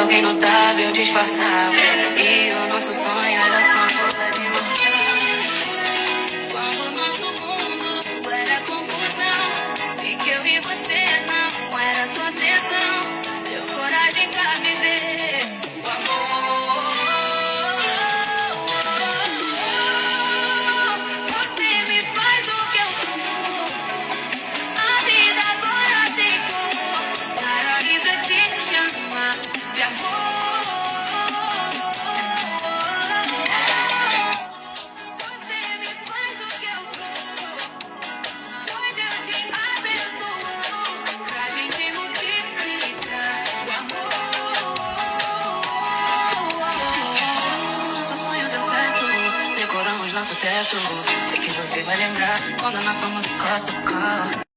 alguém notável disfarçava. E o nosso sonho era só voar de montar. Quando o nosso mundo era confusão, e que eu e você não era só tensão, deu coragem pra viver o amor. Você me faz o que eu sou. A vida agora tem cor. Paraíso te chama de amor. Você me faz o que eu sou. Foi Deus que abençoou pra gente multiplicar o amor. Nosso sonho deu certo, decoramos nosso teto. Sei que você vai lembrar quando a nossa música tocar.